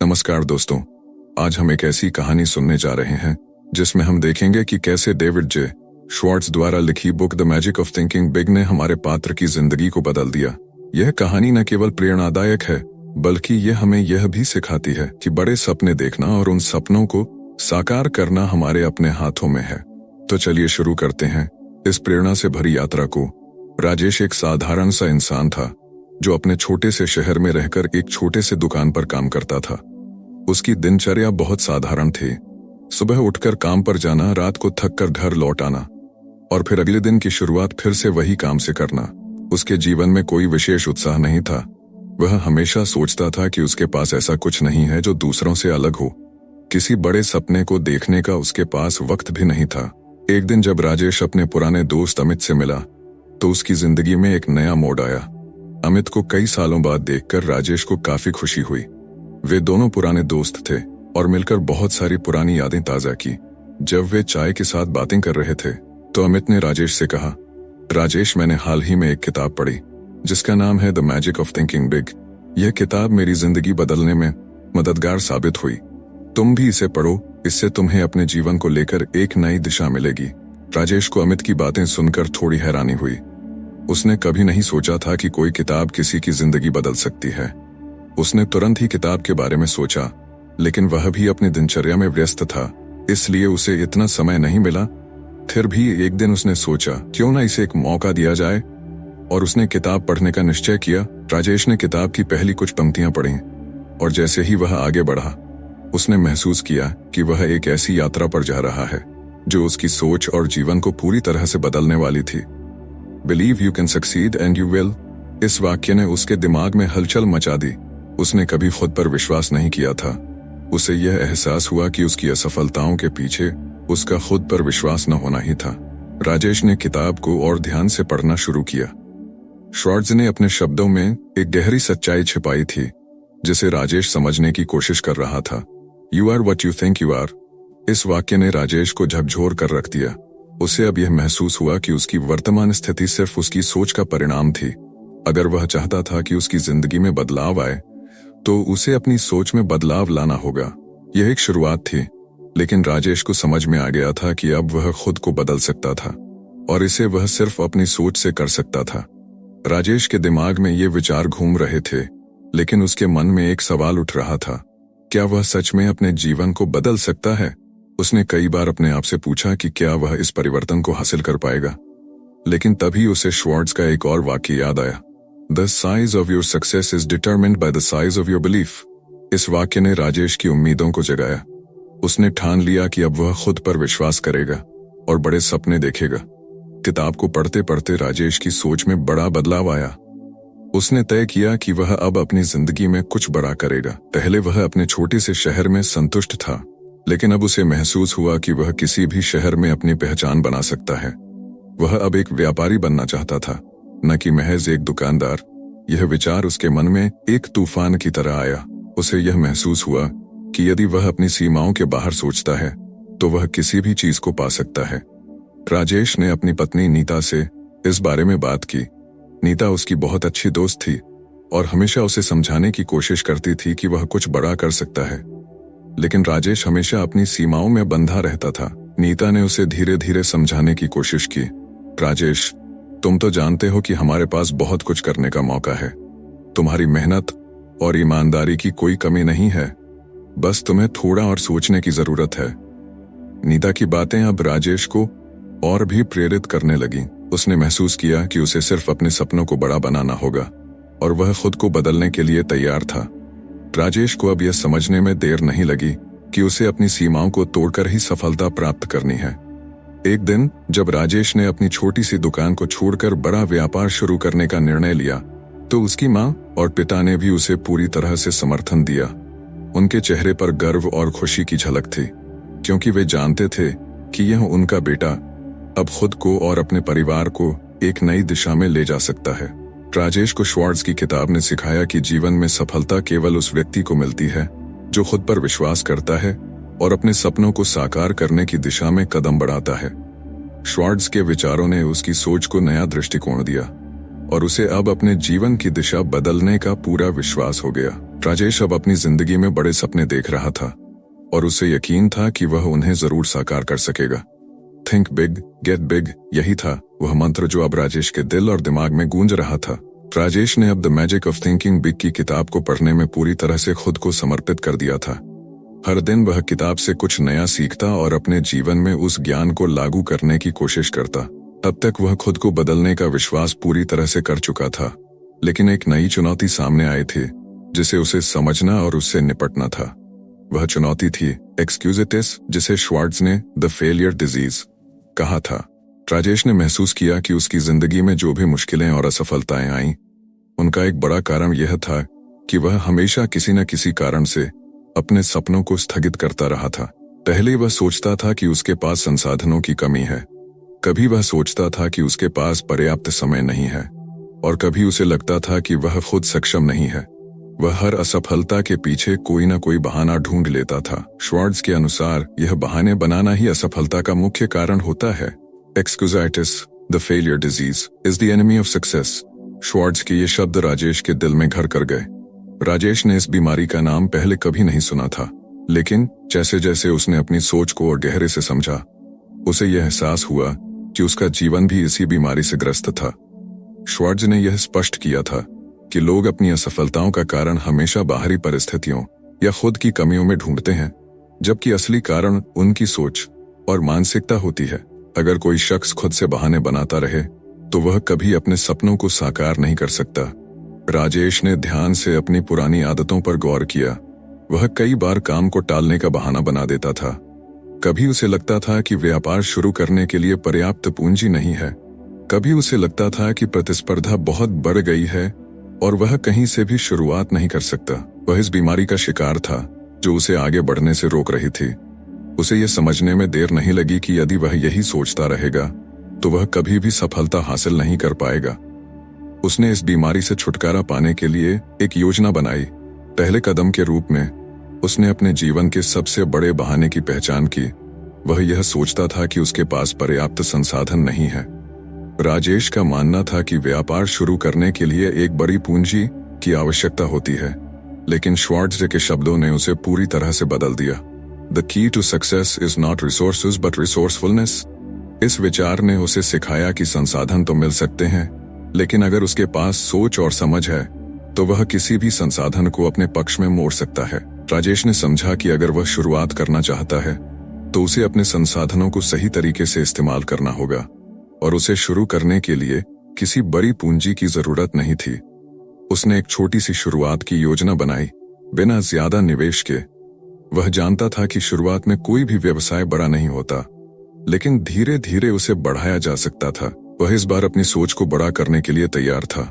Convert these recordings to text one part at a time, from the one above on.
नमस्कार दोस्तों, आज हम एक ऐसी कहानी सुनने जा रहे हैं जिसमें हम देखेंगे कि कैसे डेविड जे श्वार्ट्ज द्वारा लिखी book the magic of thinking big ने हमारे पात्र की जिंदगी को बदल दिया। यह कहानी न केवल प्रेरणादायक है बल्कि यह हमें यह भी सिखाती है कि बड़े सपने देखना और उन सपनों को साकार करना हमारे अपने हाथों में है। तो चलिए शुरू करते हैं इस प्रेरणा से भरी यात्रा को। राजेश एक साधारण सा इंसान था जो अपने छोटे से शहर में रहकर एक छोटे से दुकान पर काम करता था। उसकी दिनचर्या बहुत साधारण थी। सुबह उठकर काम पर जाना, रात को थक कर घर लौट आना और फिर अगले दिन की शुरुआत फिर से वही काम से करना। उसके जीवन में कोई विशेष उत्साह नहीं था। वह हमेशा सोचता था कि उसके पास ऐसा कुछ नहीं है जो दूसरों से अलग हो। किसी बड़े सपने को देखने का उसके पास वक्त भी नहीं था। एक दिन जब राजेश अपने पुराने दोस्त अमित से मिला तो उसकी जिंदगी में एक नया मोड़ आया। अमित को कई सालों बाद देखकर राजेश को काफी खुशी हुई। वे दोनों पुराने दोस्त थे और मिलकर बहुत सारी पुरानी यादें ताजा की। जब वे चाय के साथ बातें कर रहे थे तो अमित ने राजेश से कहा, राजेश, मैंने हाल ही में एक किताब पढ़ी जिसका नाम है the magic of thinking big. यह किताब मेरी जिंदगी बदलने में मददगार साबित हुई। तुम भी इसे पढ़ो, इससे तुम्हें अपने जीवन को लेकर एक नई दिशा मिलेगी। राजेश को अमित की बातें सुनकर थोड़ी हैरानी हुई। उसने कभी नहीं सोचा था कि कोई किताब किसी की जिंदगी बदल सकती है। उसने तुरंत ही किताब के बारे में सोचा, लेकिन वह भी अपनी दिनचर्या में व्यस्त था, इसलिए उसे इतना समय नहीं मिला। फिर भी एक दिन उसने सोचा, क्यों ना इसे एक मौका दिया जाए, और उसने किताब पढ़ने का निश्चय किया। राजेश ने किताब की पहली कुछ पंक्तियां पढ़ी और जैसे ही वह आगे बढ़ा उसने महसूस किया कि वह एक ऐसी यात्रा पर जा रहा है जो उसकी सोच और जीवन को पूरी तरह से बदलने वाली थी। Believe you can succeed and you will. इस वाक्य ने उसके दिमाग में हलचल मचा दी। उसने कभी खुद पर विश्वास नहीं किया था। उसे यह एहसास हुआ कि उसकी असफलताओं के पीछे उसका खुद पर विश्वास न होना ही था। राजेश ने किताब को और ध्यान से पढ़ना शुरू किया। श्वार्ट्ज ने अपने शब्दों में एक गहरी सच्चाई छिपाई थी जिसे राजेश समझने की कोशिश कर रहा था। You are what you think you are. इस वाक्य ने राजेश को झकझोर कर रख दिया। उसे अब यह महसूस हुआ कि उसकी वर्तमान स्थिति सिर्फ उसकी सोच का परिणाम थी। अगर वह चाहता था कि उसकी जिंदगी में बदलाव आए तो उसे अपनी सोच में बदलाव लाना होगा। यह एक शुरुआत थी, लेकिन राजेश को समझ में आ गया था कि अब वह खुद को बदल सकता था और इसे वह सिर्फ अपनी सोच से कर सकता था। राजेश के दिमाग में ये विचार घूम रहे थे, लेकिन उसके मन में एक सवाल उठ रहा था, क्या वह सच में अपने जीवन को बदल सकता है? उसने कई बार अपने आप से पूछा कि क्या वह इस परिवर्तन को हासिल कर पाएगा, लेकिन तभी उसे श्वार्ट्ज का एक और वाक्य याद आया, The size of your success is determined by the size of your belief। इस वाक्य ने राजेश की उम्मीदों को जगाया। उसने ठान लिया कि अब वह खुद पर विश्वास करेगा और बड़े सपने देखेगा। किताब को पढ़ते पढ़ते राजेश की सोच में बड़ा बदलाव आया। उसने तय किया कि वह अब अपनी जिंदगी में कुछ बड़ा करेगा। पहले वह अपने छोटे से शहर में संतुष्ट था, लेकिन अब उसे महसूस हुआ कि वह किसी भी शहर में अपनी पहचान बना सकता है। वह अब एक व्यापारी बनना चाहता था, न कि महज एक दुकानदार। यह विचार उसके मन में एक तूफान की तरह आया। उसे यह महसूस हुआ कि यदि वह अपनी सीमाओं के बाहर सोचता है तो वह किसी भी चीज को पा सकता है। राजेश ने अपनी पत्नी नीता से इस बारे में बात की। नीता उसकी बहुत अच्छी दोस्त थी और हमेशा उसे समझाने की कोशिश करती थी कि वह कुछ बड़ा कर सकता है, लेकिन राजेश हमेशा अपनी सीमाओं में बंधा रहता था। नीता ने उसे धीरे धीरे समझाने की कोशिश की। राजेश, तुम तो जानते हो कि हमारे पास बहुत कुछ करने का मौका है। तुम्हारी मेहनत और ईमानदारी की कोई कमी नहीं है, बस तुम्हें थोड़ा और सोचने की जरूरत है। नीता की बातें अब राजेश को और भी प्रेरित करने लगी। उसने महसूस किया कि उसे सिर्फ अपने सपनों को बड़ा बनाना होगा और वह खुद को बदलने के लिए तैयार था। राजेश को अब यह समझने में देर नहीं लगी कि उसे अपनी सीमाओं को तोड़कर ही सफलता प्राप्त करनी है। एक दिन जब राजेश ने अपनी छोटी सी दुकान को छोड़कर बड़ा व्यापार शुरू करने का निर्णय लिया तो उसकी माँ और पिता ने भी उसे पूरी तरह से समर्थन दिया। उनके चेहरे पर गर्व और खुशी की झलक थी, क्योंकि वे जानते थे कि यह उनका बेटा अब खुद को और अपने परिवार को एक नई दिशा में ले जा सकता है। राजेश को श्वार्ट्ज की किताब ने सिखाया कि जीवन में सफलता केवल उस व्यक्ति को मिलती है जो खुद पर विश्वास करता है और अपने सपनों को साकार करने की दिशा में कदम बढ़ाता है। श्वार्ट्ज के विचारों ने उसकी सोच को नया दृष्टिकोण दिया और उसे अब अपने जीवन की दिशा बदलने का पूरा विश्वास हो गया। राजेश अब अपनी जिंदगी में बड़े सपने देख रहा था और उसे यकीन था कि वह उन्हें जरूर साकार कर सकेगा। थिंक बिग, गेट बिग, यही था वह मंत्र जो अब राजेश के दिल और दिमाग में गूंज रहा था। राजेश ने अब the magic of thinking big की किताब को पढ़ने में पूरी तरह से खुद को समर्पित कर दिया था। हर दिन वह किताब से कुछ नया सीखता और अपने जीवन में उस ज्ञान को लागू करने की कोशिश करता। अब तक वह खुद को बदलने का विश्वास पूरी तरह से कर चुका था, लेकिन एक नई चुनौती सामने आई थी जिसे उसे समझना और उससे निपटना था। वह चुनौती थी एक्सक्यूजिटिस, जिसे श्वार्ट्ज ने द फेलियर डिजीज कहा था। राजेश ने महसूस किया कि उसकी जिंदगी में जो भी मुश्किलें और असफलताएं आईं, उनका एक बड़ा कारण यह था कि वह हमेशा किसी न किसी कारण से अपने सपनों को स्थगित करता रहा था। पहले वह सोचता था कि उसके पास संसाधनों की कमी है, कभी वह सोचता था कि उसके पास पर्याप्त समय नहीं है, और कभी उसे लगता था कि वह खुद सक्षम नहीं है। वह हर असफलता के पीछे कोई न कोई बहाना ढूंढ लेता था। श्वार्ट्ज के अनुसार यह बहाने बनाना ही असफलता का मुख्य कारण होता है। Excusitis, the failure disease, is the enemy of success. Schwartz के ये शब्द राजेश के दिल में घर कर गए। राजेश ने इस बीमारी का नाम पहले कभी नहीं सुना था, लेकिन जैसे जैसे उसने अपनी सोच को और गहरे से समझा, उसे यह एहसास हुआ कि उसका जीवन भी इसी बीमारी से ग्रस्त था। श्वार्ट्ज ने यह स्पष्ट किया था कि लोग अपनी असफलताओं का कारण हमेशा बाहरी परिस्थितियों या खुद की कमियों में ढूंढते हैं, जबकि असली कारण उनकी सोच और मानसिकता होती है। अगर कोई शख्स खुद से बहाने बनाता रहे तो वह कभी अपने सपनों को साकार नहीं कर सकता। राजेश ने ध्यान से अपनी पुरानी आदतों पर गौर किया। वह कई बार काम को टालने का बहाना बना देता था। कभी उसे लगता था कि व्यापार शुरू करने के लिए पर्याप्त पूंजी नहीं है, कभी उसे लगता था कि प्रतिस्पर्धा बहुत बढ़ गई है और वह कहीं से भी शुरुआत नहीं कर सकता। वह इस बीमारी का शिकार था जो उसे आगे बढ़ने से रोक रही थी। उसे यह समझने में देर नहीं लगी कि यदि वह यही सोचता रहेगा तो वह कभी भी सफलता हासिल नहीं कर पाएगा। उसने इस बीमारी से छुटकारा पाने के लिए एक योजना बनाई। पहले कदम के रूप में उसने अपने जीवन के सबसे बड़े बहाने की पहचान की। वह यह सोचता था कि उसके पास पर्याप्त संसाधन नहीं है। राजेश का मानना था कि व्यापार शुरू करने के लिए एक बड़ी पूंजी की आवश्यकता होती है, लेकिन श्वार्ट्ज के शब्दों ने उसे पूरी तरह से बदल दिया। The key to success is not resources but resourcefulness. इस विचार ने उसे सिखाया कि संसाधन तो मिल सकते हैं, लेकिन अगर उसके पास सोच और समझ है तो वह किसी भी संसाधन को अपने पक्ष में मोड़ सकता है। राजेश ने समझा कि अगर वह शुरुआत करना चाहता है तो उसे अपने संसाधनों को सही तरीके से इस्तेमाल करना होगा, और उसे शुरू करने के लिए किसी बड़ी पूंजी की जरूरत नहीं थी। उसने एक छोटी सी शुरुआत की योजना बनाई, बिना ज्यादा निवेश के। वह जानता था कि शुरुआत में कोई भी व्यवसाय बड़ा नहीं होता, लेकिन धीरे धीरे उसे बढ़ाया जा सकता था। वह इस बार अपनी सोच को बड़ा करने के लिए तैयार था।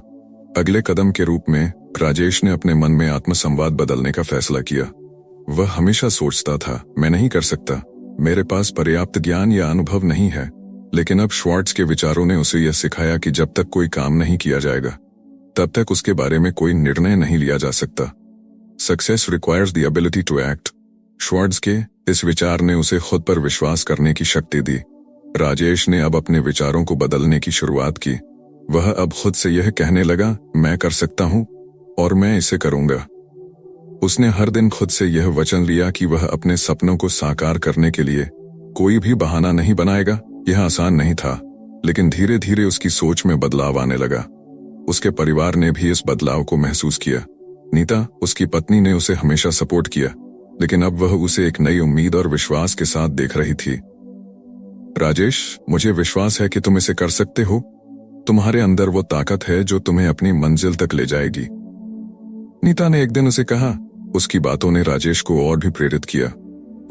अगले कदम के रूप में राजेश ने अपने मन में आत्मसंवाद बदलने का फैसला किया। वह हमेशा सोचता था, मैं नहीं कर सकता, मेरे पास पर्याप्त ज्ञान या अनुभव नहीं है। लेकिन अब श्वार्ट्ज के विचारों ने उसे यह सिखाया कि जब तक कोई काम नहीं किया जाएगा तब तक उसके बारे में कोई निर्णय नहीं लिया जा सकता। Success requires the ability to act. Schwartz के इस विचार ने उसे खुद पर विश्वास करने की शक्ति दी। राजेश ने अब अपने विचारों को बदलने की शुरुआत की। वह अब खुद से यह कहने लगा, मैं कर सकता हूं और मैं इसे करूंगा। उसने हर दिन खुद से यह वचन लिया कि वह अपने सपनों को साकार करने के लिए कोई भी बहाना नहीं बनाएगा। यह आसान नहीं था, लेकिन धीरे धीरे उसकी सोच में बदलाव आने लगा। उसके परिवार ने भी इस बदलाव को महसूस किया। नीता, उसकी पत्नी, ने उसे हमेशा सपोर्ट किया, लेकिन अब वह उसे एक नई उम्मीद और विश्वास के साथ देख रही थी। राजेश, मुझे विश्वास है कि तुम इसे कर सकते हो। तुम्हारे अंदर वो ताकत है जो तुम्हें अपनी मंजिल तक ले जाएगी, नीता ने एक दिन उसे कहा। उसकी बातों ने राजेश को और भी प्रेरित किया।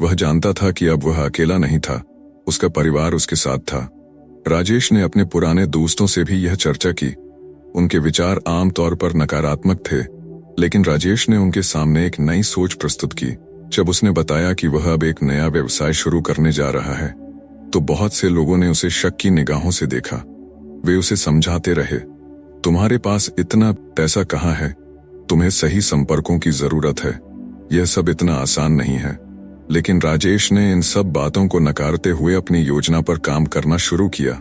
वह जानता था कि अब वह अकेला नहीं था, उसका परिवार उसके साथ था। राजेश ने अपने पुराने दोस्तों से भी यह चर्चा की। उनके विचार आमतौर पर नकारात्मक थे, लेकिन राजेश ने उनके सामने एक नई सोच प्रस्तुत की। जब उसने बताया कि वह अब एक नया व्यवसाय शुरू करने जा रहा है, तो बहुत से लोगों ने उसे शक की निगाहों से देखा। वे उसे समझाते रहे, तुम्हारे पास इतना पैसा कहाँ है, तुम्हें सही संपर्कों की जरूरत है, यह सब इतना आसान नहीं है। लेकिन राजेश ने इन सब बातों को नकारते हुए अपनी योजना पर काम करना शुरू किया।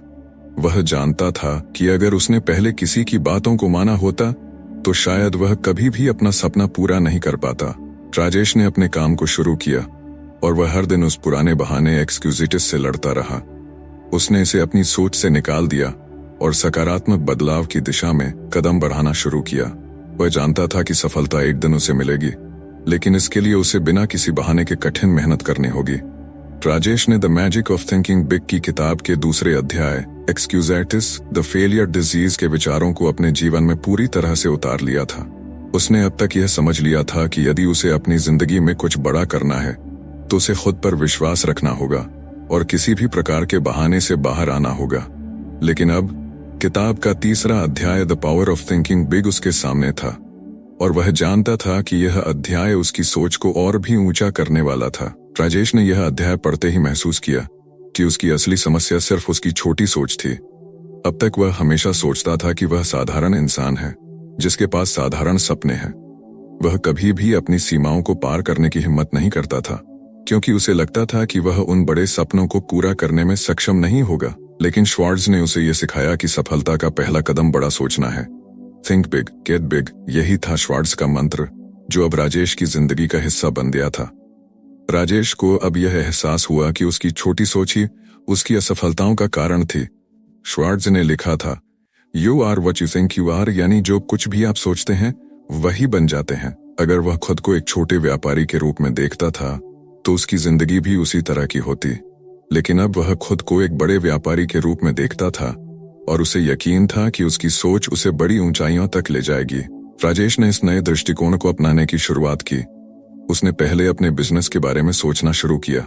वह जानता था कि अगर उसने पहले किसी की बातों को माना होता तो शायद वह कभी भी अपना सपना पूरा नहीं कर पाता। राजेश ने अपने काम को शुरू किया और वह हर दिन उस पुराने बहाने एक्सक्यूजिटिस से लड़ता रहा। उसने इसे अपनी सोच से निकाल दिया और सकारात्मक बदलाव की दिशा में कदम बढ़ाना शुरू किया। वह जानता था कि सफलता एक दिन उसे मिलेगी, लेकिन इसके लिए उसे बिना किसी बहाने के कठिन मेहनत करनी होगी। राजेश ने the magic of thinking big की किताब के दूसरे अध्याय एक्सक्यूजाइटिस द फेलियर डिजीज के विचारों को अपने जीवन में पूरी तरह से उतार लिया था। उसने अब तक यह समझ लिया था कि यदि उसे अपनी जिंदगी में कुछ बड़ा करना है तो उसे खुद पर विश्वास रखना होगा और किसी भी प्रकार के बहाने से बाहर आना होगा। लेकिन अब किताब का तीसरा अध्याय the power of thinking big उसके सामने था और वह जानता था कि यह अध्याय उसकी सोच को और भी ऊंचा करने वाला था। राजेश ने यह अध्याय पढ़ते ही महसूस किया कि उसकी असली समस्या सिर्फ उसकी छोटी सोच थी। अब तक वह हमेशा सोचता था कि वह साधारण इंसान है जिसके पास साधारण सपने हैं। वह कभी भी अपनी सीमाओं को पार करने की हिम्मत नहीं करता था क्योंकि उसे लगता था कि वह उन बड़े सपनों को पूरा करने में सक्षम नहीं होगा। लेकिन श्वार्ट्ज ने उसे यह सिखाया कि सफलता का पहला कदम बड़ा सोचना है। थिंक बिग, गेट बिग, यही था श्वार्ट्ज का मंत्र जो अब राजेश की जिंदगी का हिस्सा बन गया था। राजेश को अब यह एहसास हुआ कि उसकी छोटी सोच ही उसकी असफलताओं का कारण थी। श्वार्ट्ज ने लिखा था, you are what you think you are, यानी जो कुछ भी आप सोचते हैं वही बन जाते हैं। अगर वह खुद को एक छोटे व्यापारी के रूप में देखता था तो उसकी जिंदगी भी उसी तरह की होती, लेकिन अब वह खुद को एक बड़े व्यापारी के रूप में देखता था और उसे यकीन था कि उसकी सोच उसे बड़ी ऊंचाइयों तक ले जाएगी। राजेश ने इस नए दृष्टिकोण को अपनाने की शुरुआत की। उसने पहले अपने बिजनेस के बारे में सोचना शुरू किया।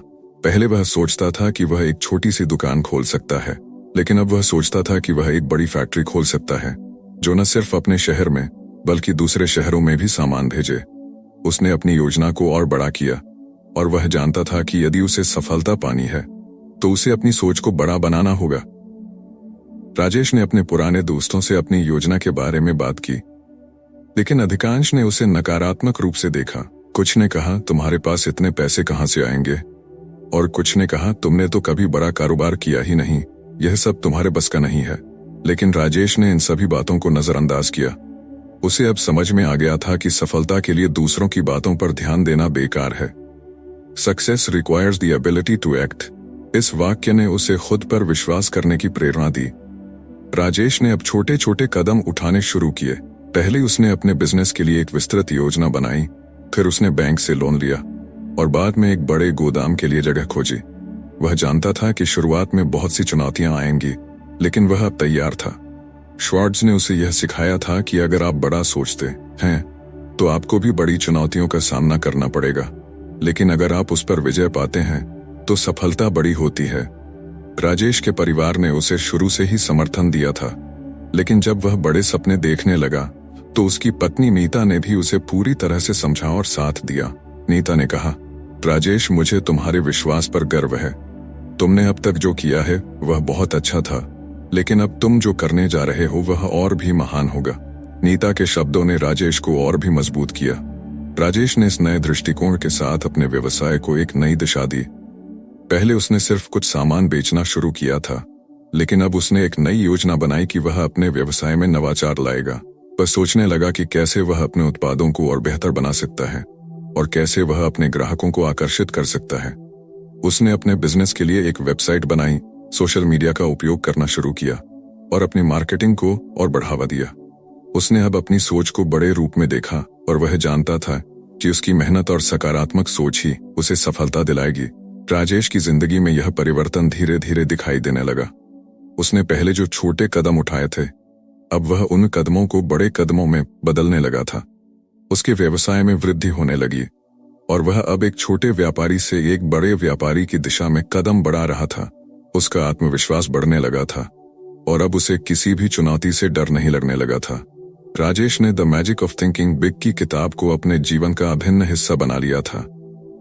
पहले वह सोचता था कि वह एक छोटी सी दुकान खोल सकता है, लेकिन अब वह सोचता था कि वह एक बड़ी फैक्ट्री खोल सकता है जो न सिर्फ अपने शहर में बल्कि दूसरे शहरों में भी सामान भेजे। उसने अपनी योजना को और बड़ा किया और वह जानता था कि यदि उसे सफलता पानी है तो उसे अपनी सोच को बड़ा बनाना होगा। राजेश ने अपने पुराने दोस्तों से अपनी योजना के बारे में बात की, लेकिन अधिकांश ने उसे नकारात्मक रूप से देखा। कुछ ने कहा, तुम्हारे पास इतने पैसे कहां से आएंगे, और कुछ ने कहा, तुमने तो कभी बड़ा कारोबार किया ही नहीं, यह सब तुम्हारे बस का नहीं है। लेकिन राजेश ने इन सभी बातों को नजरअंदाज किया। उसे अब समझ में आ गया था कि सफलता के लिए दूसरों की बातों पर ध्यान देना बेकार है। Success requires the ability to act. इस वाक्य ने उसे खुद पर विश्वास करने की प्रेरणा दी। राजेश ने अब छोटे छोटे कदम उठाने शुरू किए। पहले उसने अपने बिजनेस के लिए एक विस्तृत योजना बनाई, फिर उसने बैंक से लोन लिया और बाद में एक बड़े गोदाम के लिए जगह खोजी। वह जानता था कि शुरुआत में बहुत सी चुनौतियां आएंगी, लेकिन वह अब तैयार था। श्वार्ट्ज ने उसे यह सिखाया था कि अगर आप बड़ा सोचते हैं तो आपको भी बड़ी चुनौतियों का सामना करना पड़ेगा, लेकिन अगर आप उस पर विजय पाते हैं तो सफलता बड़ी होती है। राजेश के परिवार ने उसे शुरू से ही समर्थन दिया था, लेकिन जब वह बड़े सपने देखने लगा तो उसकी पत्नी नीता ने भी उसे पूरी तरह से समझा और साथ दिया। नीता ने कहा, राजेश, मुझे तुम्हारे विश्वास पर गर्व है। तुमने अब तक जो किया है वह बहुत अच्छा था, लेकिन अब तुम जो करने जा रहे हो वह और भी महान होगा। नीता के शब्दों ने राजेश को और भी मजबूत किया। राजेश ने इस नए दृष्टिकोण के साथ अपने व्यवसाय को एक नई दिशा दी। पहले उसने सिर्फ कुछ सामान बेचना शुरू किया था, लेकिन अब उसने एक नई योजना बनाई कि वह अपने व्यवसाय में नवाचार लाएगा। वह सोचने लगा कि कैसे वह अपने उत्पादों को और बेहतर बना सकता है और कैसे वह अपने ग्राहकों को आकर्षित कर सकता है। उसने अपने बिजनेस के लिए एक वेबसाइट बनाई, सोशल मीडिया का उपयोग करना शुरू किया और अपनी मार्केटिंग को और बढ़ावा दिया। उसने अब अपनी सोच को बड़े रूप में देखा और वह जानता था कि उसकी मेहनत और सकारात्मक सोच ही उसे सफलता दिलाएगी। राजेश की जिंदगी में यह परिवर्तन धीरे धीरे दिखाई देने लगा। उसने पहले जो छोटे कदम उठाए थे, अब वह उन कदमों को बड़े कदमों में बदलने लगा था। उसके व्यवसाय में वृद्धि होने लगी और वह अब एक छोटे व्यापारी से एक बड़े व्यापारी की दिशा में कदम बढ़ा रहा था। उसका आत्मविश्वास बढ़ने लगा था और अब उसे किसी भी चुनौती से डर नहीं लगने लगा था। राजेश ने the magic of thinking big की किताब को अपने जीवन का अभिन्न हिस्सा बना लिया था।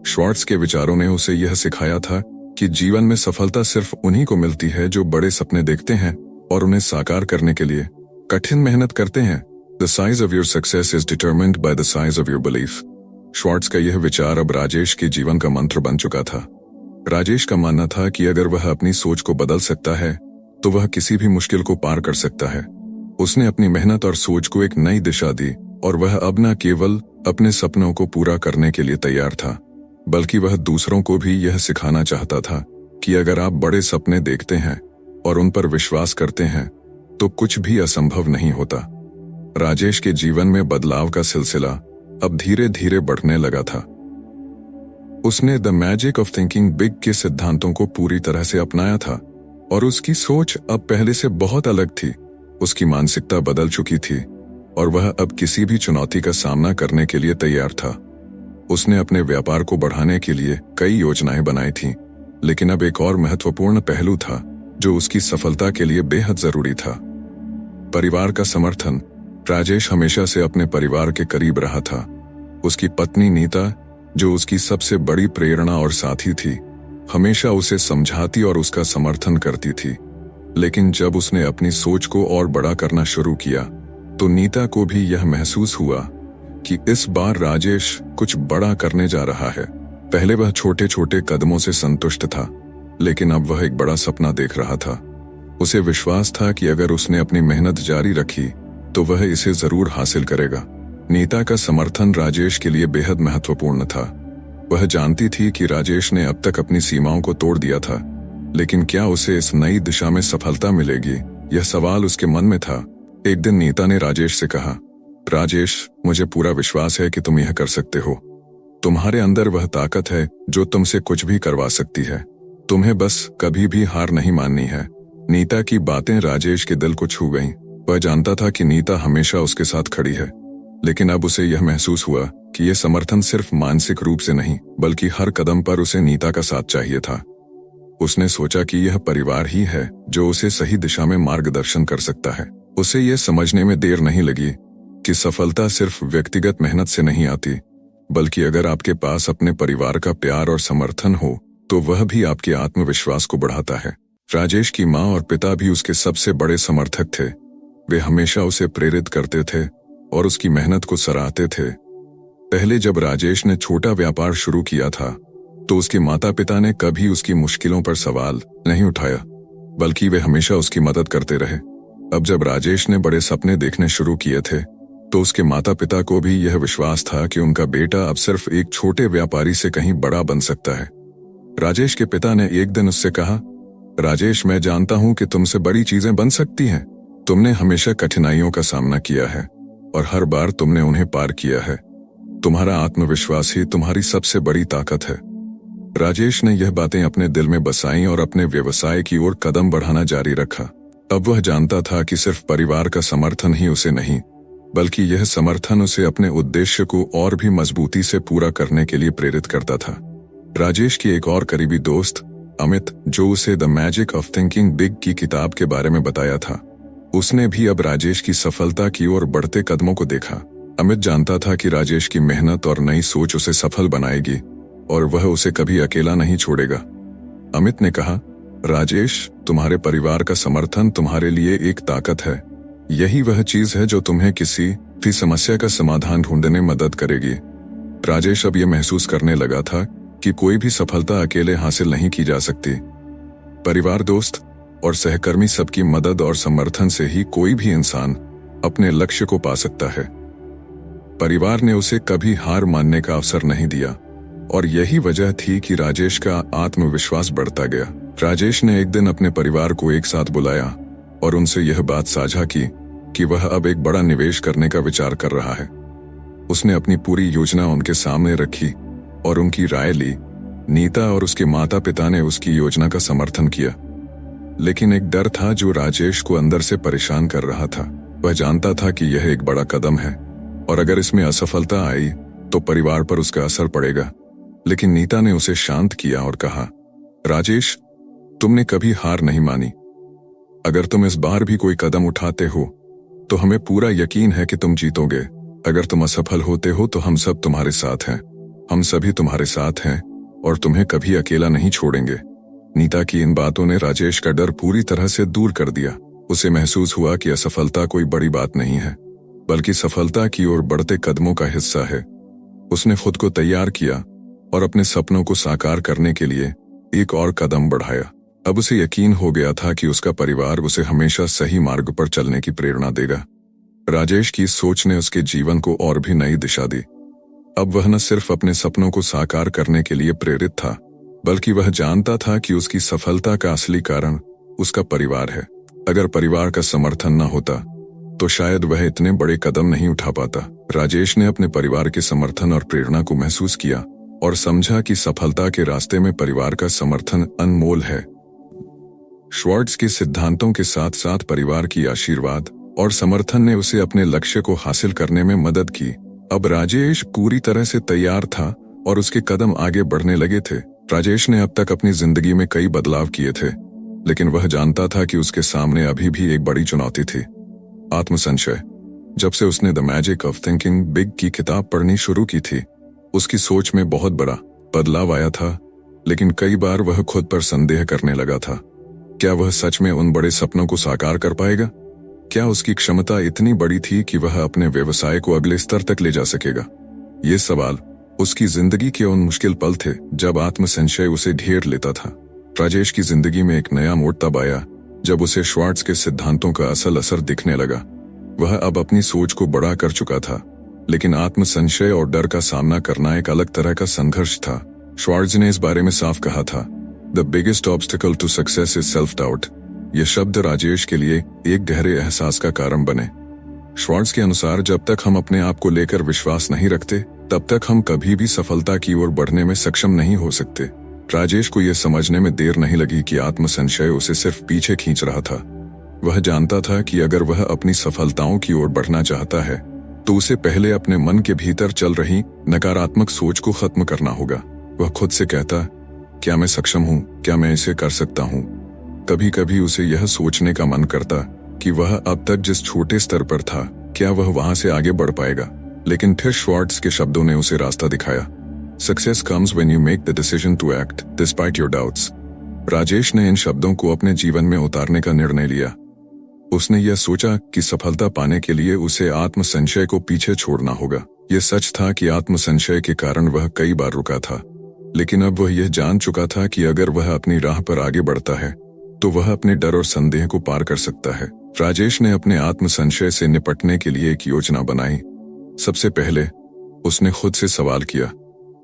श्वार्ट्ज के विचारों ने उसे यह सिखाया था कि जीवन में सफलता सिर्फ उन्हीं को मिलती है जो बड़े सपने देखते हैं और उन्हें साकार करने के लिए कठिन मेहनत करते हैं। The size of your success is determined by the size of your belief. Schwartz का यह विचार अब राजेश के जीवन का मंत्र बन चुका था। राजेश का मानना था कि अगर वह अपनी सोच को बदल सकता है तो वह किसी भी मुश्किल को पार कर सकता है। उसने अपनी मेहनत और सोच को एक नई दिशा दी और वह अब न केवल अपने सपनों को पूरा करने के लिए तैयार था, बल्कि वह दूसरों को भी यह सिखाना चाहता था कि अगर आप बड़े सपने देखते हैं और उन पर विश्वास करते हैं तो कुछ भी असंभव नहीं होता। राजेश के जीवन में बदलाव का सिलसिला अब धीरे धीरे बढ़ने लगा था। उसने the magic of thinking big के सिद्धांतों को पूरी तरह से अपनाया था और उसकी सोच अब पहले से बहुत अलग थी। उसकी मानसिकता बदल चुकी थी और वह अब किसी भी चुनौती का सामना करने के लिए तैयार था। उसने अपने व्यापार को बढ़ाने के लिए कई योजनाएं बनाई थीं, लेकिन अब एक और महत्वपूर्ण पहलू था जो उसकी सफलता के लिए बेहद जरूरी था। परिवार का समर्थन। राजेश हमेशा से अपने परिवार के करीब रहा था। उसकी पत्नी नीता, जो उसकी सबसे बड़ी प्रेरणा और साथी थी, हमेशा उसे समझाती और उसका समर्थन करती थी। लेकिन जब उसने अपनी सोच को और बड़ा करना शुरू किया तो नीता को भी यह महसूस हुआ कि इस बार राजेश कुछ बड़ा करने जा रहा है। पहले वह छोटे छोटे कदमों से संतुष्ट था, लेकिन अब वह एक बड़ा सपना देख रहा था। उसे विश्वास था कि अगर उसने अपनी मेहनत जारी रखी तो वह इसे जरूर हासिल करेगा। नीता का समर्थन राजेश के लिए बेहद महत्वपूर्ण था। वह जानती थी कि राजेश ने अब तक अपनी सीमाओं को तोड़ दिया था, लेकिन क्या उसे इस नई दिशा में सफलता मिलेगी, यह सवाल उसके मन में था। एक दिन नीता ने राजेश से कहा, राजेश, मुझे पूरा विश्वास है कि तुम यह कर सकते हो। तुम्हारे अंदर वह ताकत है जो तुमसे कुछ भी करवा सकती है। तुम्हें बस कभी भी हार नहीं माननी है। नीता की बातें राजेश के दिल को छू गईं। वह जानता था कि नीता हमेशा उसके साथ खड़ी है, लेकिन अब उसे यह महसूस हुआ कि यह समर्थन सिर्फ मानसिक रूप से नहीं, बल्कि हर कदम पर उसे नीता का साथ चाहिए था। उसने सोचा कि यह परिवार ही है जो उसे सही दिशा में मार्गदर्शन कर सकता है। उसे यह समझने में देर नहीं लगी कि सफलता सिर्फ व्यक्तिगत मेहनत से नहीं आती, बल्कि अगर आपके पास अपने परिवार का प्यार और समर्थन हो तो वह भी आपके आत्मविश्वास को बढ़ाता है। राजेश की माँ और पिता भी उसके सबसे बड़े समर्थक थे। वे हमेशा उसे प्रेरित करते थे और उसकी मेहनत को सराहते थे। पहले जब राजेश ने छोटा व्यापार शुरू किया था तो उसके माता पिता ने कभी उसकी मुश्किलों पर सवाल नहीं उठाया, बल्कि वे हमेशा उसकी मदद करते रहे। अब जब राजेश ने बड़े सपने देखने शुरू किए थे तो उसके माता पिता को भी यह विश्वास था कि उनका बेटा अब सिर्फ एक छोटे व्यापारी से कहीं बड़ा बन सकता है। राजेश के पिता ने एक दिन उससे कहा, राजेश, मैं जानता हूं कि तुमसे बड़ी चीजें बन सकती हैं। तुमने हमेशा कठिनाइयों का सामना किया है और हर बार तुमने उन्हें पार किया है। तुम्हारा आत्मविश्वास ही तुम्हारी सबसे बड़ी ताकत है। राजेश ने यह बातें अपने दिल में बसाईं और अपने व्यवसाय की ओर कदम बढ़ाना जारी रखा। अब वह जानता था कि सिर्फ परिवार का समर्थन ही उसे नहीं, बल्कि यह समर्थन उसे अपने उद्देश्य को और भी मजबूती से पूरा करने के लिए प्रेरित करता था। राजेश की एक और करीबी दोस्त अमित, जो उसे the magic of thinking big की किताब के बारे में बताया था, उसने भी अब राजेश की सफलता की ओर बढ़ते कदमों को देखा। अमित जानता था कि राजेश की मेहनत और नई सोच उसे सफल बनाएगी और वह उसे कभी अकेला नहीं छोड़ेगा। अमित ने कहा, राजेश, तुम्हारे परिवार का समर्थन तुम्हारे लिए एक ताकत है। यही वह चीज है जो तुम्हें किसी भी समस्या का समाधान ढूंढने में मदद करेगी। राजेश अब यह महसूस करने लगा था कि कोई भी सफलता अकेले हासिल नहीं की जा सकती। परिवार, दोस्त और सहकर्मी सबकी मदद और समर्थन से ही कोई भी इंसान अपने लक्ष्य को पा सकता है। परिवार ने उसे कभी हार मानने का अवसर नहीं दिया और यही वजह थी कि राजेश का आत्मविश्वास बढ़ता गया। राजेश ने एक दिन अपने परिवार को एक साथ बुलाया और उनसे यह बात साझा की कि वह अब एक बड़ा निवेश करने का विचार कर रहा है। उसने अपनी पूरी योजना उनके सामने रखी और उनकी राय ली। नीता और उसके माता पिता ने उसकी योजना का समर्थन किया, लेकिन एक डर था जो राजेश को अंदर से परेशान कर रहा था। वह जानता था कि यह एक बड़ा कदम है और अगर इसमें असफलता आई तो परिवार पर उसका असर पड़ेगा। लेकिन नीता ने उसे शांत किया और कहा, राजेश, तुमने कभी हार नहीं मानी। अगर तुम इस बार भी कोई कदम उठाते हो तो हमें पूरा यकीन है कि तुम जीतोगे। अगर तुम असफल होते हो तो हम सब तुम्हारे साथ हैं। हम सभी तुम्हारे साथ हैं और तुम्हें कभी अकेला नहीं छोड़ेंगे। नीता की इन बातों ने राजेश का डर पूरी तरह से दूर कर दिया। उसे महसूस हुआ कि असफलता कोई बड़ी बात नहीं है, बल्कि सफलता की ओर बढ़ते कदमों का हिस्सा है। उसने खुद को तैयार किया और अपने सपनों को साकार करने के लिए एक और कदम बढ़ाया। अब उसे यकीन हो गया था कि उसका परिवार उसे हमेशा सही मार्ग पर चलने की प्रेरणा देगा। राजेश की सोच ने उसके जीवन को और भी नई दिशा दी। अब वह न सिर्फ अपने सपनों को साकार करने के लिए प्रेरित था, बल्कि वह जानता था कि उसकी सफलता का असली कारण उसका परिवार है। अगर परिवार का समर्थन न होता तो शायद वह इतने बड़े कदम नहीं उठा पाता। राजेश ने अपने परिवार के समर्थन और प्रेरणा को महसूस किया और समझा कि सफलता के रास्ते में परिवार का समर्थन अनमोल है। श्वार्ट्ज के सिद्धांतों के साथ साथ परिवार की आशीर्वाद और समर्थन ने उसे अपने लक्ष्य को हासिल करने में मदद की। अब राजेश पूरी तरह से तैयार था और उसके कदम आगे बढ़ने लगे थे। राजेश ने अब तक अपनी जिंदगी में कई बदलाव किए थे, लेकिन वह जानता था कि उसके सामने अभी भी एक बड़ी चुनौती थी, आत्मसंशय। जब से उसने the magic of thinking big की किताब पढ़नी शुरू की थी, उसकी सोच में बहुत बड़ा बदलाव आया था, लेकिन कई बार वह खुद पर संदेह करने लगा था। क्या वह सच में उन बड़े सपनों को साकार कर पाएगा? क्या उसकी क्षमता इतनी बड़ी थी कि वह अपने व्यवसाय को अगले स्तर तक ले जा सकेगा? ये सवाल उसकी जिंदगी के उन मुश्किल पल थे जब आत्मसंशय उसे घेर लेता था। राजेश की जिंदगी में एक नया मोड़ तब आया जब उसे श्वार्ट्ज के सिद्धांतों का असल असर दिखने लगा। वह अब अपनी सोच को बड़ा कर चुका था, लेकिन आत्मसंशय और डर का सामना करना एक अलग तरह का संघर्ष था। श्वार्ट्ज ने इस बारे में साफ कहा था, the biggest obstacle to success is self doubt. यह शब्द राजेश के लिए एक गहरे एहसास का कारण बने। श्वार्ट्ज के अनुसार जब तक हम अपने आप को लेकर विश्वास नहीं रखते, तब तक हम कभी भी सफलता की ओर बढ़ने में सक्षम नहीं हो सकते। राजेश को यह समझने में देर नहीं लगी कि आत्मसंशय उसे सिर्फ पीछे खींच रहा था। वह जानता था कि अगर वह अपनी सफलताओं की ओर बढ़ना चाहता है, तो उसे पहले अपने मन के भीतर चल रही नकारात्मक सोच को खत्म करना होगा। वह खुद से कहता, क्या मैं सक्षम हूँ? क्या मैं इसे कर सकता हूँ? कभी कभी उसे यह सोचने का मन करता कि वह अब तक जिस छोटे स्तर पर था, क्या वह वहां से आगे बढ़ पाएगा? लेकिन फिर श्वार्ट्ज के शब्दों ने उसे रास्ता दिखाया। Success comes when you make the decision to act despite your doubts. Rajesh ने इन शब्दों को अपने जीवन में उतारने का निर्णय लिया। उसने यह सोचा कि सफलता पाने के लिए उसे आत्मसंशय को पीछे छोड़ना होगा। यह सच था कि आत्मसंशय के कारण वह कई बार रुका था, लेकिन अब वह यह जान चुका था कि अगर वह अपनी राह पर आगे बढ़ता है, तो वह अपने डर और संदेह को पार कर सकता है। राजेश ने अपने आत्मसंशय से निपटने के लिए एक योजना बनाई। सबसे पहले उसने खुद से सवाल किया,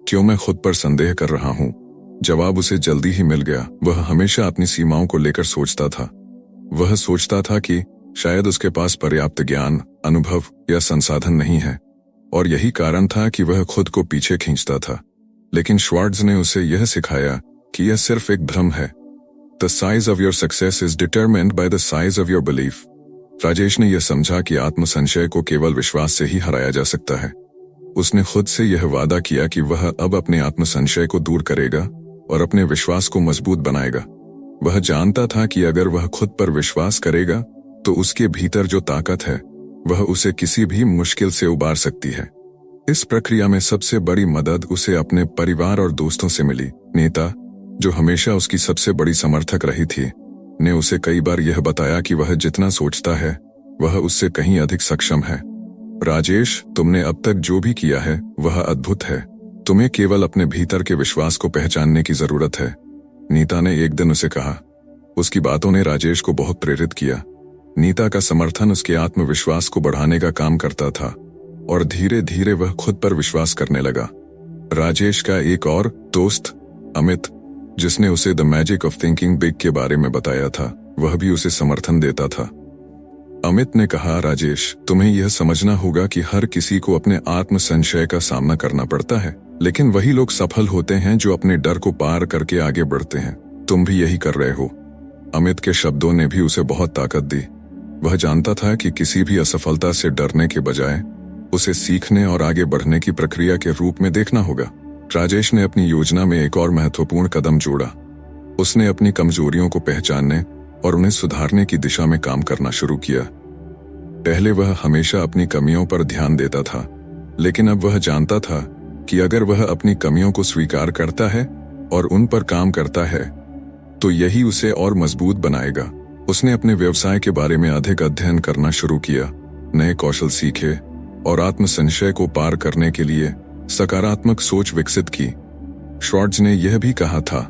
क्यों मैं खुद पर संदेह कर रहा हूँ? जवाब उसे जल्दी ही मिल गया। वह हमेशा अपनी सीमाओं को लेकर सोचता था। वह सोचता था कि शायद उसके पास पर्याप्त ज्ञान, अनुभव या संसाधन नहीं है, और यही कारण था कि वह खुद को पीछे खींचता था। लेकिन श्वार्ट्ज ने उसे यह सिखाया कि यह सिर्फ एक भ्रम है। The size of your success is determined by the size of your belief. Rajesh ने यह समझा कि आत्मसंशय को केवल विश्वास से ही हराया जा सकता है। उसने खुद से यह वादा किया कि वह अब अपने आत्मसंशय को दूर करेगा और अपने विश्वास को मजबूत बनाएगा। वह जानता था कि अगर वह खुद पर विश्वास करेगा, तो उसके भीतर जो ताकत है, वह उसे किसी भी मुश्किल से उबार सकती है। इस प्रक्रिया में सबसे बड़ी मदद उसे अपने परिवार और दोस्तों से मिली। नीता, जो हमेशा उसकी सबसे बड़ी समर्थक रही थी, ने उसे कई बार यह बताया कि वह जितना सोचता है, वह उससे कहीं अधिक सक्षम है। राजेश, तुमने अब तक जो भी किया है वह अद्भुत है। तुम्हें केवल अपने भीतर के विश्वास को पहचानने की जरूरत है, नीता ने एक दिन उसे कहा। उसकी बातों ने राजेश को बहुत प्रेरित किया। नीता का समर्थन उसके आत्मविश्वास को बढ़ाने का काम करता था, और धीरे धीरे वह खुद पर विश्वास करने लगा। राजेश का एक और दोस्त, अमित, जिसने उसे the magic of thinking big के बारे में बताया था, वह भी उसे समर्थन देता था। अमित ने कहा, राजेश, तुम्हें यह समझना होगा कि हर किसी को अपने आत्मसंशय का सामना करना पड़ता है, लेकिन वही लोग सफल होते हैं जो अपने डर को पार करके आगे बढ़ते हैं। तुम भी यही कर रहे हो। अमित के शब्दों ने भी उसे बहुत ताकत दी। वह जानता था कि किसी भी असफलता से डरने के बजाय उसे सीखने और आगे बढ़ने की प्रक्रिया के रूप में देखना होगा। राजेश ने अपनी योजना में एक और महत्वपूर्ण कदम जोड़ा। उसने अपनी कमजोरियों को पहचानने और उन्हें सुधारने की दिशा में काम करना शुरू किया। पहले वह हमेशा अपनी कमियों पर ध्यान देता था, लेकिन अब वह जानता था कि अगर वह अपनी कमियों को स्वीकार करता है और उन पर काम करता है, तो यही उसे और मजबूत बनाएगा। उसने अपने व्यवसाय के बारे में अधिक अध्ययन करना शुरू किया, नए कौशल सीखे और आत्मसंशय को पार करने के लिए सकारात्मक सोच विकसित की। श्वार्ट्ज ने यह भी कहा था,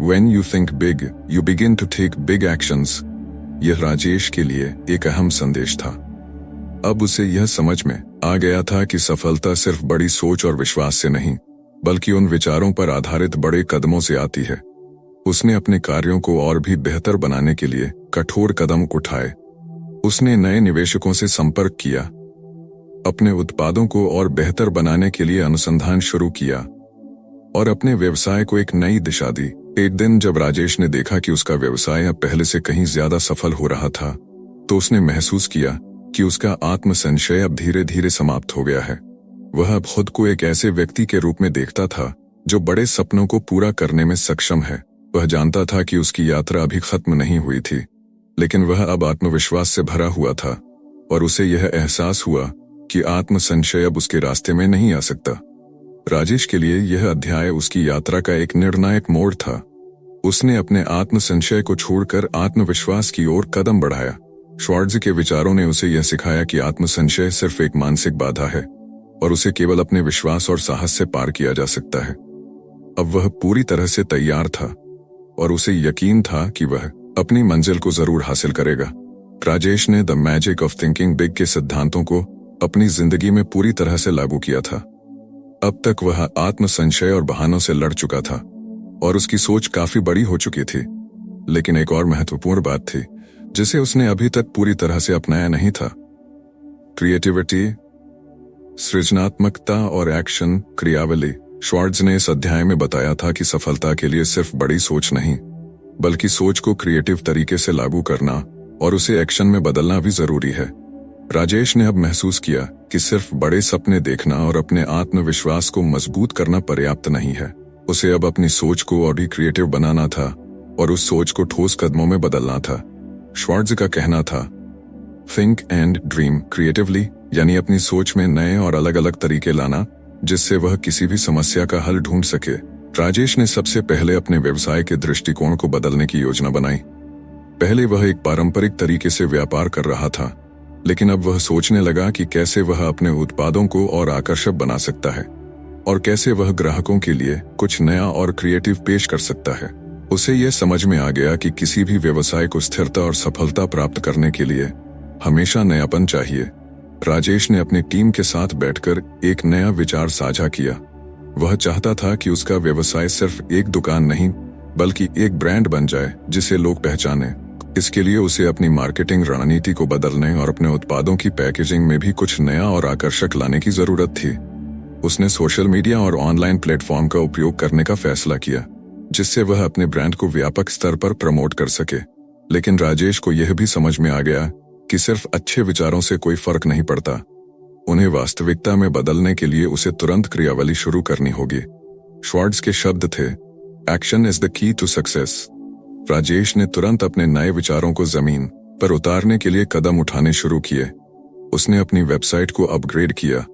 When you think big, you begin to take big actions. यह राजेश के लिए एक अहम संदेश था। अब उसे यह समझ में आ गया था कि सफलता सिर्फ बड़ी सोच और विश्वास से नहीं, बल्कि उन विचारों पर आधारित बड़े कदमों से आती है। उसने अपने कार्यों को और भी बेहतर बनाने के लिए कठोर कदम उठाए। उसने नए निवेशकों से संपर्क किया, अपने उत्पादों को और बेहतर बनाने के लिए अनुसंधान शुरू किया और अपने व्यवसाय को एक नई दिशा दी। एक दिन जब राजेश ने देखा कि उसका व्यवसाय अब पहले से कहीं ज्यादा सफल हो रहा था, तो उसने महसूस किया कि उसका आत्मसंशय अब धीरे धीरे समाप्त हो गया है। वह अब खुद को एक ऐसे व्यक्ति के रूप में देखता था जो बड़े सपनों को पूरा करने में सक्षम है। वह जानता था कि उसकी यात्रा अभी खत्म नहीं हुई थी, लेकिन वह अब आत्मविश्वास से भरा हुआ था और उसे यह एहसास हुआ कि आत्मसंशय अब उसके रास्ते में नहीं आ सकता। राजेश के लिए यह अध्याय उसकी यात्रा का एक निर्णायक मोड़ था। उसने अपने आत्मसंशय को छोड़कर आत्मविश्वास की ओर कदम बढ़ाया। श्वार्ट्ज़ के विचारों ने उसे यह सिखाया कि आत्मसंशय सिर्फ एक मानसिक बाधा है और उसे केवल अपने विश्वास और साहस से पार किया जा सकता है। अब वह पूरी तरह से तैयार था और उसे यकीन था कि वह अपनी मंजिल को जरूर हासिल करेगा। राजेश ने the magic of thinking big के सिद्धांतों को अपनी जिंदगी में पूरी तरह से लागू किया था। अब तक वह आत्मसंशय और बहानों से लड़ चुका था और उसकी सोच काफी बड़ी हो चुकी थी, लेकिन एक और महत्वपूर्ण बात थी जिसे उसने अभी तक पूरी तरह से अपनाया नहीं था। क्रिएटिविटी, सृजनात्मकता और एक्शन क्रियावली। श्वार्ट्ज़ ने इस अध्याय में बताया था कि सफलता के लिए सिर्फ बड़ी सोच नहीं, बल्कि सोच को क्रिएटिव तरीके से लागू करना और उसे एक्शन में बदलना भी जरूरी है। राजेश ने अब महसूस किया कि सिर्फ बड़े सपने देखना और अपने आत्मविश्वास को मजबूत करना पर्याप्त नहीं है। उसे अब अपनी सोच को और भी क्रिएटिव बनाना था और उस सोच को ठोस कदमों में बदलना था। श्वार्ट्ज़ का कहना था, थिंक एंड ड्रीम क्रिएटिवली, यानी अपनी सोच में नए और अलग अलग तरीके लाना जिससे वह किसी भी समस्या का हल ढूंढ सके। राजेश ने सबसे पहले अपने व्यवसाय के दृष्टिकोण को बदलने की योजना बनाई। पहले वह एक पारंपरिक तरीके से व्यापार कर रहा था, लेकिन अब वह सोचने लगा कि कैसे वह अपने उत्पादों को और आकर्षक बना सकता है और कैसे वह ग्राहकों के लिए कुछ नया और क्रिएटिव पेश कर सकता है। उसे यह समझ में आ गया कि किसी भी व्यवसाय को स्थिरता और सफलता प्राप्त करने के लिए हमेशा नयापन चाहिए। राजेश ने अपनी टीम के साथ बैठकर एक नया विचार साझा किया। वह चाहता था कि उसका व्यवसाय सिर्फ एक दुकान नहीं, बल्कि एक ब्रांड बन जाए जिसे लोग पहचाने। इसके लिए उसे अपनी मार्केटिंग रणनीति को बदलने और अपने उत्पादों की पैकेजिंग में भी कुछ नया और आकर्षक लाने की जरूरत थी। उसने सोशल मीडिया और ऑनलाइन प्लेटफॉर्म का उपयोग करने का फैसला किया, जिससे वह अपने ब्रांड को व्यापक स्तर पर प्रमोट कर सके। लेकिन राजेश को यह भी समझ में आ गया कि सिर्फ अच्छे विचारों से कोई फर्क नहीं पड़ता। उन्हें वास्तविकता में बदलने के लिए उसे तुरंत क्रियावली शुरू करनी होगी। श्वार्ट्ज़ के शब्द थे, action is the key to success. Rajesh ने तुरंत अपने नए विचारों को जमीन पर उतारने के लिए कदम उठाने शुरू किए। उसने अपनी वेबसाइट को अपग्रेड किया,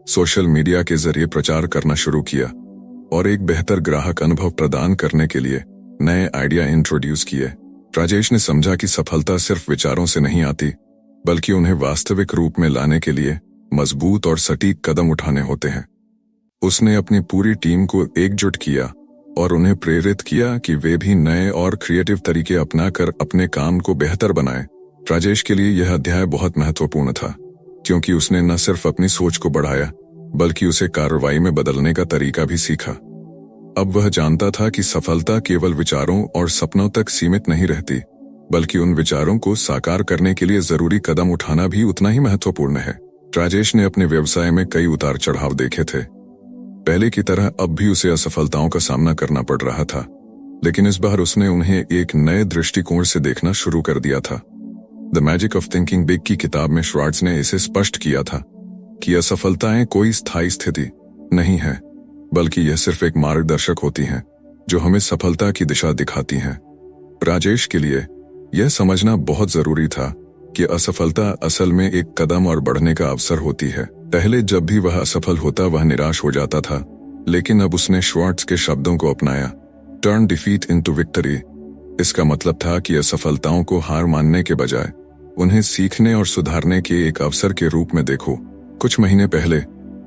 सोशल मीडिया के जरिए प्रचार करना शुरू किया और एक बेहतर ग्राहक अनुभव प्रदान करने के लिए नए आइडिया इंट्रोड्यूस किए। राजेश ने समझा कि सफलता सिर्फ विचारों से नहीं आती, बल्कि उन्हें वास्तविक रूप में लाने के लिए मजबूत और सटीक कदम उठाने होते हैं। उसने अपनी पूरी टीम को एकजुट किया और उन्हें प्रेरित किया कि वे भी नए और क्रिएटिव तरीके अपनाकर अपने काम को बेहतर बनाएं। राजेश के लिए यह अध्याय बहुत महत्वपूर्ण था, क्योंकि उसने न सिर्फ अपनी सोच को बढ़ाया, बल्कि उसे कार्रवाई में बदलने का तरीका भी सीखा। अब वह जानता था कि सफलता केवल विचारों और सपनों तक सीमित नहीं रहती, बल्कि उन विचारों को साकार करने के लिए जरूरी कदम उठाना भी उतना ही महत्वपूर्ण है। राजेश ने अपने व्यवसाय में कई उतार चढ़ाव देखे थे। पहले की तरह अब भी उसे असफलताओं का सामना करना पड़ रहा था, लेकिन इस बार उसने उन्हें एक नए दृष्टिकोण से देखना शुरू कर दिया था। The magic of thinking big की किताब में श्वार्ट्ज़ ने इसे स्पष्ट किया था कि असफलताएं कोई स्थायी स्थिति नहीं है, बल्कि यह सिर्फ एक मार्गदर्शक होती हैं जो हमें सफलता की दिशा दिखाती हैं। राजेश के लिए यह समझना बहुत जरूरी था कि असफलता असल में एक कदम और बढ़ने का अवसर होती है। पहले जब भी वह असफल होता वह निराश हो जाता था, लेकिन अब उसने श्वार्ट्ज़ के शब्दों को अपनाया, टर्न डिफीट इनटू विक्ट्री। इसका मतलब था कि असफलताओं को हार मानने के बजाय उन्हें सीखने और सुधारने के एक अवसर के रूप में देखो। कुछ महीने पहले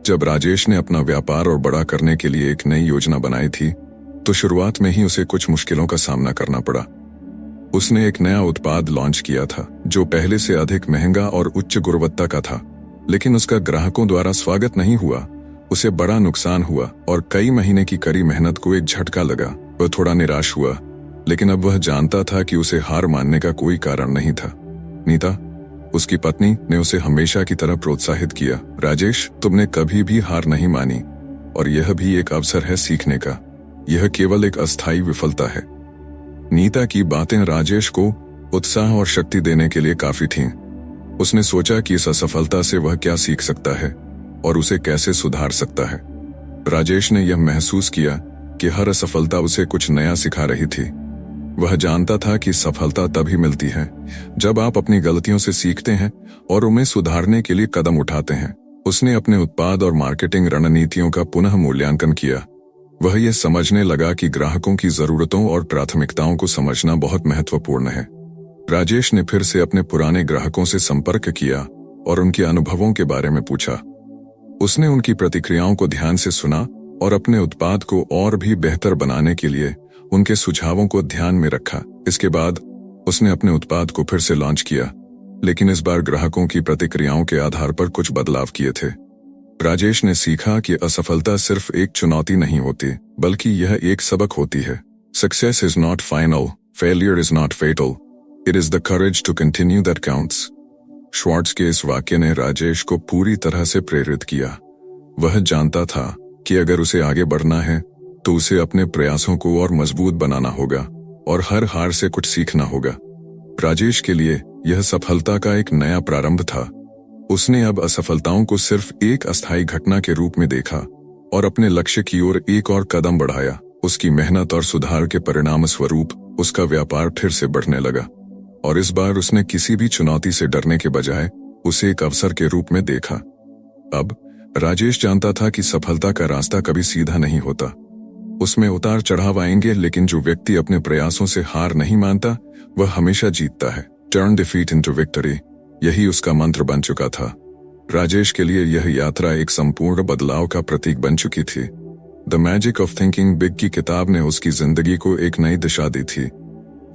जब राजेश ने अपना व्यापार और बड़ा करने के लिए एक नई योजना बनाई थी, तो शुरुआत में ही उसे कुछ मुश्किलों का सामना करना पड़ा। उसने एक नया उत्पाद लॉन्च किया था जो पहले से अधिक महंगा और उच्च गुणवत्ता का था, लेकिन उसका ग्राहकों द्वारा स्वागत नहीं हुआ। उसे बड़ा नुकसान हुआ और कई महीने की कड़ी मेहनत को एक झटका लगा। वह थोड़ा निराश हुआ, लेकिन अब वह जानता था कि उसे हार मानने का कोई कारण नहीं था। नीता, उसकी पत्नी, ने उसे हमेशा की तरह प्रोत्साहित किया। राजेश, तुमने कभी भी हार नहीं मानी और यह भी एक अवसर है सीखने का। यह केवल एक अस्थायी विफलता है। नीता की बातें राजेश को उत्साह और शक्ति देने के लिए काफी थीं। उसने सोचा कि इस असफलता से वह क्या सीख सकता है और उसे कैसे सुधार सकता है। राजेश ने यह महसूस किया कि हर असफलता उसे कुछ नया सिखा रही थी। वह जानता था कि सफलता तभी मिलती है जब आप अपनी गलतियों से सीखते हैं और उन्हें सुधारने के लिए कदम उठाते हैं। उसने अपने उत्पाद और मार्केटिंग रणनीतियों का पुनः मूल्यांकन किया। वह यह समझने लगा कि ग्राहकों की जरूरतों और प्राथमिकताओं को समझना बहुत महत्वपूर्ण है। राजेश ने फिर से अपने पुराने ग्राहकों से संपर्क किया और उनके अनुभवों के बारे में पूछा। उसने उनकी प्रतिक्रियाओं को ध्यान से सुना और अपने उत्पाद को और भी बेहतर बनाने के लिए उनके सुझावों को ध्यान में रखा। इसके बाद उसने अपने उत्पाद को फिर से लॉन्च किया, लेकिन इस बार ग्राहकों की प्रतिक्रियाओं के आधार पर कुछ बदलाव किए थे। राजेश ने सीखा कि असफलता सिर्फ एक चुनौती नहीं होती, बल्कि यह एक सबक होती है। Success is not final, failure is not fatal, it is the courage to continue that counts. Schwartz के इस वाक्य ने राजेश को पूरी तरह से प्रेरित किया। वह जानता था कि अगर उसे आगे बढ़ना है तो उसे अपने प्रयासों को और मजबूत बनाना होगा और हर हार से कुछ सीखना होगा। राजेश के लिए यह सफलता का एक नया प्रारंभ था। उसने अब असफलताओं को सिर्फ एक अस्थायी घटना के रूप में देखा और अपने लक्ष्य की ओर एक और कदम बढ़ाया। उसकी मेहनत और सुधार के परिणाम स्वरूप उसका व्यापार फिर से बढ़ने लगा और इस बार उसने किसी भी चुनौती से डरने के बजाय उसे एक अवसर के रूप में देखा। अब राजेश जानता था कि सफलता का रास्ता कभी सीधा नहीं होता। उसमें उतार चढ़ाव आएंगे, लेकिन जो व्यक्ति अपने प्रयासों से हार नहीं मानता वह हमेशा जीतता है। टर्न डिफीट इनटू विक्ट्री, यही उसका मंत्र बन चुका था। राजेश के लिए यह यात्रा एक संपूर्ण बदलाव का प्रतीक बन चुकी थी। The magic of thinking big की किताब ने उसकी जिंदगी को एक नई दिशा दी थी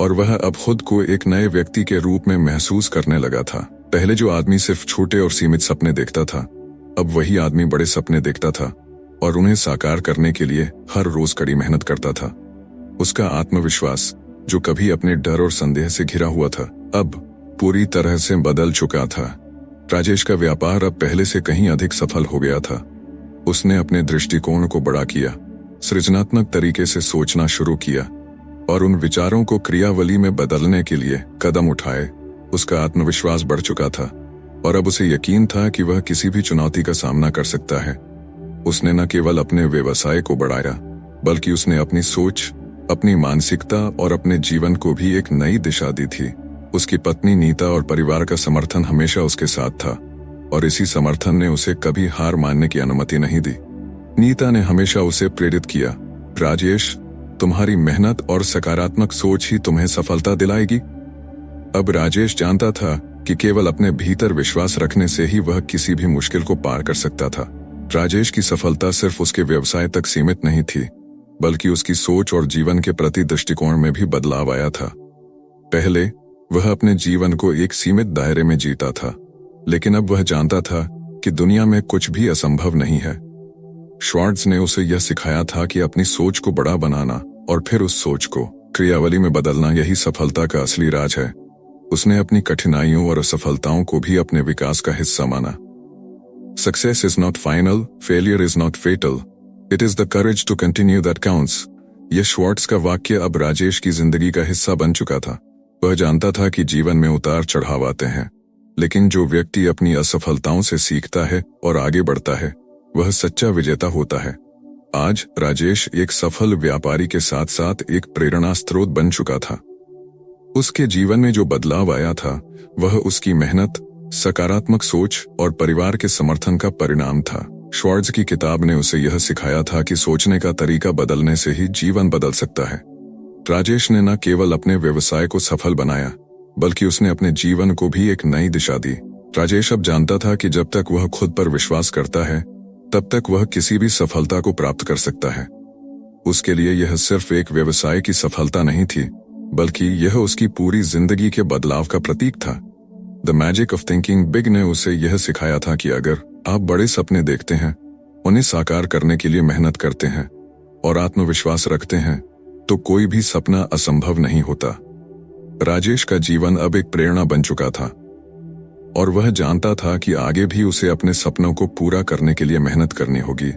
और वह अब खुद को एक नए व्यक्ति के रूप में महसूस करने लगा था। पहले जो आदमी सिर्फ छोटे और सीमित सपने देखता था, अब वही आदमी बड़े सपने देखता था और उन्हें साकार करने के लिए हर रोज कड़ी मेहनत करता था। उसका आत्मविश्वास, जो कभी अपने डर और संदेह से घिरा हुआ था, अब पूरी तरह से बदल चुका था। राजेश का व्यापार अब पहले से कहीं अधिक सफल हो गया था। उसने अपने दृष्टिकोण को बड़ा किया, सृजनात्मक तरीके से सोचना शुरू किया और उन विचारों को क्रियावली में बदलने के लिए कदम उठाए। उसका आत्मविश्वास बढ़ चुका था और अब उसे यकीन था कि वह किसी भी चुनौती का सामना कर सकता है। उसने न केवल अपने व्यवसाय को बढ़ाया, बल्कि उसने अपनी सोच, अपनी मानसिकता और अपने जीवन को भी एक नई दिशा दी थी। उसकी पत्नी नीता और परिवार का समर्थन हमेशा उसके साथ था और इसी समर्थन ने उसे कभी हार मानने की अनुमति नहीं दी। नीता ने हमेशा उसे प्रेरित किया, राजेश, तुम्हारी मेहनत और सकारात्मक सोच ही तुम्हें सफलता दिलाएगी। अब राजेश जानता था कि केवल अपने भीतर विश्वास रखने से ही वह किसी भी मुश्किल को पार कर सकता था। राजेश की सफलता सिर्फ उसके व्यवसाय तक सीमित नहीं थी, बल्कि उसकी सोच और जीवन के प्रति दृष्टिकोण में भी बदलाव आया था। पहले वह अपने जीवन को एक सीमित दायरे में जीता था, लेकिन अब वह जानता था कि दुनिया में कुछ भी असंभव नहीं है। श्वार्ट्ज ने उसे यह सिखाया था कि अपनी सोच को बड़ा बनाना और फिर उस सोच को क्रियावली में बदलना यही सफलता का असली राज है। उसने अपनी कठिनाइयों और असफलताओं को भी अपने विकास का हिस्सा माना। Success is not final, failure is not fatal, it is the courage to continue that counts. यह श्वार्ट्ज का वाक्य अब राजेश की जिंदगी का हिस्सा बन चुका था। वह जानता था कि जीवन में उतार चढ़ाव आते हैं, लेकिन जो व्यक्ति अपनी असफलताओं से सीखता है और आगे बढ़ता है, वह सच्चा विजेता होता है। आज राजेश एक सफल व्यापारी के साथ साथ एक प्रेरणा स्रोत बन चुका था। उसके जीवन में जो बदलाव आया था, वह उसकी मेहनत, सकारात्मक सोच और परिवार के समर्थन का परिणाम था। श्वार्ट्ज की किताब ने उसे यह सिखाया था कि सोचने का तरीका बदलने से ही जीवन बदल सकता है। राजेश ने न केवल अपने व्यवसाय को सफल बनाया, बल्कि उसने अपने जीवन को भी एक नई दिशा दी। राजेश अब जानता था कि जब तक वह खुद पर विश्वास करता है, तब तक वह किसी भी सफलता को प्राप्त कर सकता है। उसके लिए यह सिर्फ एक व्यवसाय की सफलता नहीं थी, बल्कि यह उसकी पूरी जिंदगी के बदलाव का प्रतीक था। The magic of thinking big ने उसे यह सिखाया था कि अगर आप बड़े सपने देखते हैं, उन्हें साकार करने के लिए मेहनत करते हैं और आत्मविश्वास रखते हैं, तो कोई भी सपना असंभव नहीं होता। राजेश का जीवन अब एक प्रेरणा बन चुका था और वह जानता था कि आगे भी उसे अपने सपनों को पूरा करने के लिए मेहनत करनी होगी।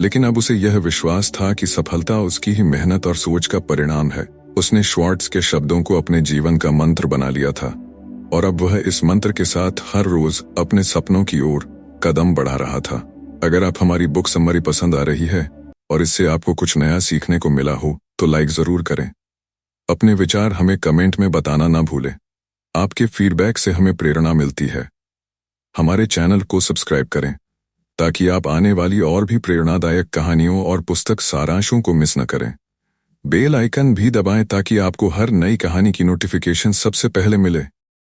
लेकिन अब उसे यह विश्वास था कि सफलता उसकी ही मेहनत और सोच का परिणाम है। उसने श्वार्ट्ज के शब्दों को अपने जीवन का मंत्र बना लिया था और अब वह इस मंत्र के साथ हर रोज अपने सपनों की ओर कदम बढ़ा रहा था। अगर आप हमारी बुक समरी पसंद आ रही है और इससे आपको कुछ नया सीखने को मिला हो तो लाइक जरूर करें। अपने विचार हमें कमेंट में बताना ना भूलें। आपके फीडबैक से हमें प्रेरणा मिलती है। हमारे चैनल को सब्सक्राइब करें ताकि आप आने वाली और भी प्रेरणादायक कहानियों और पुस्तक सारांशों को मिस न करें। बेल आइकन भी दबाएं ताकि आपको हर नई कहानी की नोटिफिकेशन सबसे पहले मिले।